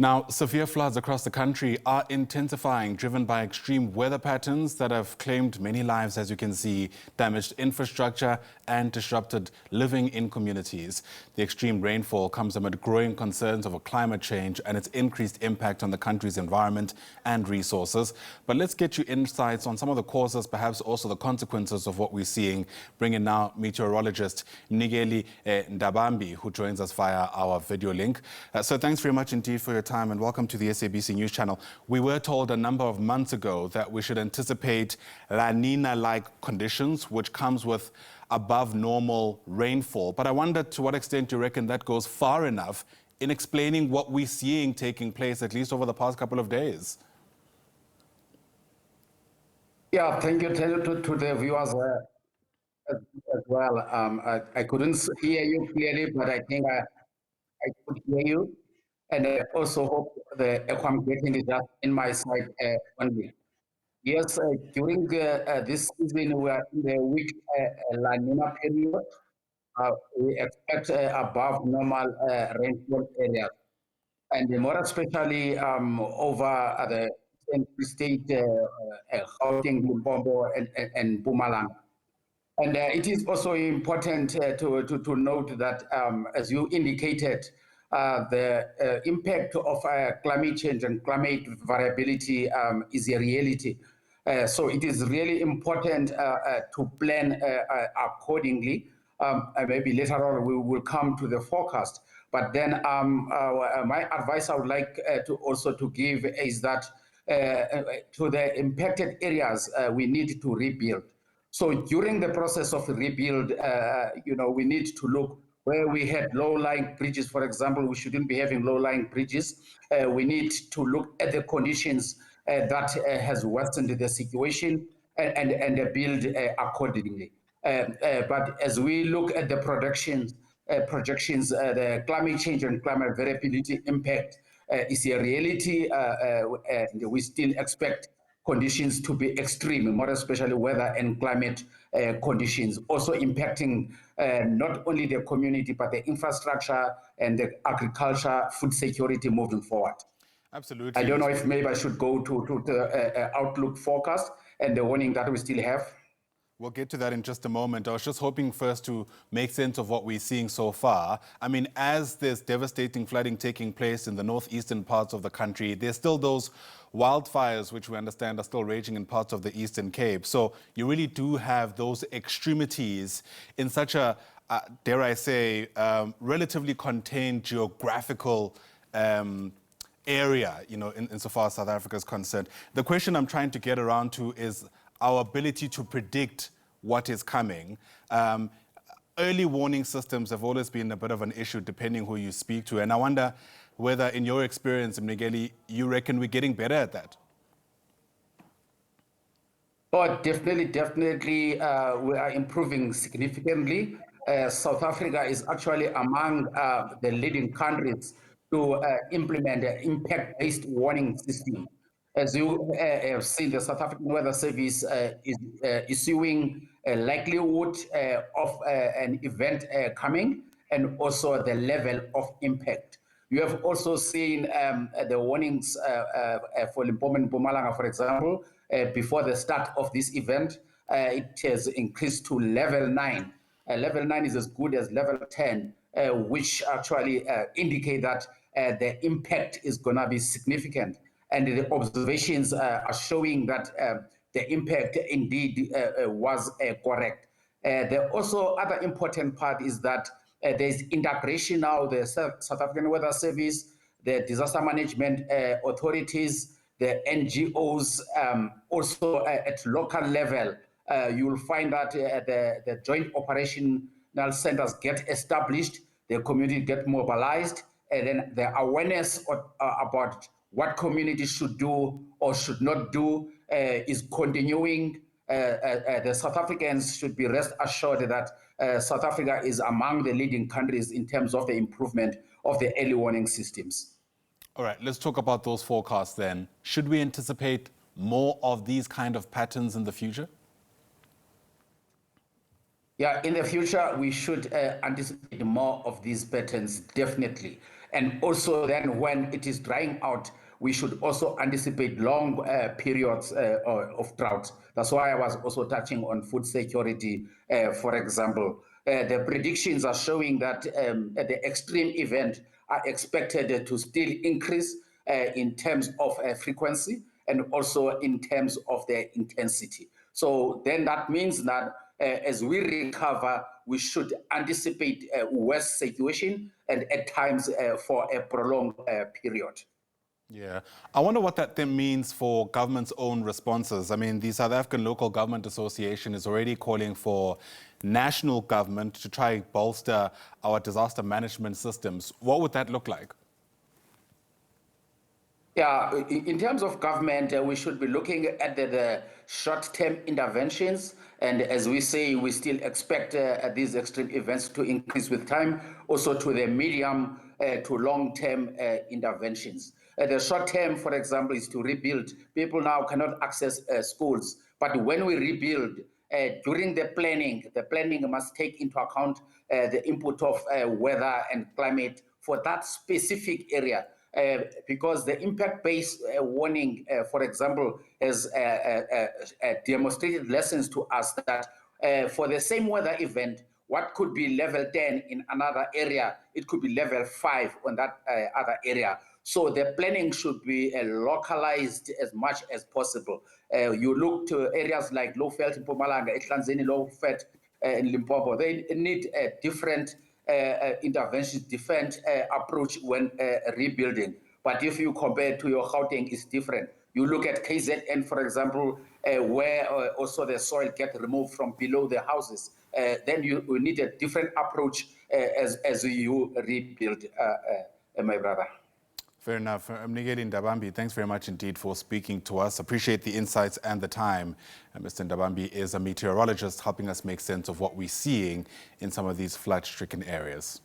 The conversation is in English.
Now, severe floods across the country are intensifying, driven by extreme weather patterns that have claimed many lives, as you can see, damaged infrastructure and disrupted living in communities. The extreme rainfall comes amid growing concerns over climate change and its increased impact on the country's environment and resources. But let's get you insights on some of the causes, perhaps also the consequences of what we're seeing. Bring in now meteorologist Mnikeli Ndabambi, who joins us via our video link. So thanks very much indeed for your time and welcome to the SABC News Channel. We were told a number of months ago that we should anticipate La Nina-like conditions, which comes with above normal rainfall. But I wonder to what extent you reckon that goes far enough in explaining what we're seeing taking place, at least over the past couple of days. Yeah, thank you to the viewers as well. I couldn't hear you clearly, but I think I could hear you. And I also hope the echo I'm getting is just in my side only. Yes, during this season, we are in the weak La Nina period. We expect above normal rainfall areas, and more especially over the state, Gauteng, Limpopo, and Mpumalanga. And it is also important to note that, as you indicated, the impact of climate change and climate variability is a reality. So it is really important to plan accordingly. Maybe later on we will come to the forecast. But then my advice I would like to also to give is that to the impacted areas, we need to rebuild. So during the process of rebuild, we need to look where we had low-lying bridges, for example. We shouldn't be having low-lying bridges. We need to look at the conditions that has worsened the situation and build accordingly. But as we look at the projections, the climate change and climate variability impact is a reality, and we still expect conditions to be extreme, more especially weather and climate conditions, also impacting not only the community, but the infrastructure and the agriculture, food security moving forward. Absolutely. I don't know if maybe I should go to the outlook forecast and the warning that we still have. We'll get to that in just a moment. I was just hoping first to make sense of what we're seeing so far. I mean, as there's devastating flooding taking place in the northeastern parts of the country, there's still those wildfires, which we understand are still raging in parts of the Eastern Cape. So you really do have those extremities in such a, dare I say, relatively contained geographical area, insofar as South Africa is concerned. The question I'm trying to get around to is our ability to predict what is coming. Early warning systems have always been a bit of an issue depending who you speak to. And I wonder whether, in your experience, Mnikeli, you reckon we're getting better at that? Oh, definitely, we are improving significantly. South Africa is actually among the leading countries to implement an impact-based warning system. As you have seen, the South African Weather Service is issuing a likelihood of an event coming and also the level of impact. You have also seen the warnings for Limpopo and Mpumalanga, for example, before the start of this event. It has increased to level 9. Level 9 is as good as level 10, which actually indicate that the impact is going to be significant. And the observations are showing that the impact indeed was correct. The also other important part is that there's integration now, the South African Weather Service, the disaster management authorities, the NGOs, also at local level. You will find that the joint operational centers get established, the community get mobilized, and then the awareness about what communities should do or should not do is continuing. The South Africans should be rest assured that South Africa is among the leading countries in terms of the improvement of the early warning systems. All right, let's talk about those forecasts then. Should we anticipate more of these kind of patterns in the future? Yeah, in the future, we should anticipate more of these patterns, definitely. And also then when it is drying out, we should also anticipate long periods of drought. That's why I was also touching on food security, for example. The predictions are showing that the extreme event are expected to still increase in terms of frequency and also in terms of their intensity. So then that means that as we recover, we should anticipate a worse situation and at times for a prolonged period. Yeah. I wonder what that then means for government's own responses. I mean, the South African Local Government Association is already calling for national government to try bolster our disaster management systems. What would that look like? Yeah, in terms of government, we should be looking at the short-term interventions. And as we say, we still expect these extreme events to increase with time, also to the medium to long-term interventions. The short-term, for example, is to rebuild. People now cannot access schools. But when we rebuild, during the planning must take into account the input of weather and climate for that specific area. Because the impact-based warning, for example, has demonstrated lessons to us that for the same weather event, what could be level 10 in another area, it could be level 5 on that other area. So the planning should be localized as much as possible. You look to areas like Lowveld in Mpumalanga, Ehlanzeni, Lowveld in Limpopo. They need different interventions, different approach when rebuilding. But if you compare to your Gauteng, it's different. You look at KZN, for example, where also the soil gets removed from below the houses. Then you need a different approach as you rebuild, my brother. Fair enough. Mnikeli Ndabambi, thanks very much indeed for speaking to us. Appreciate the insights and the time. Mr. Ndabambi is a meteorologist helping us make sense of what we're seeing in some of these flood-stricken areas.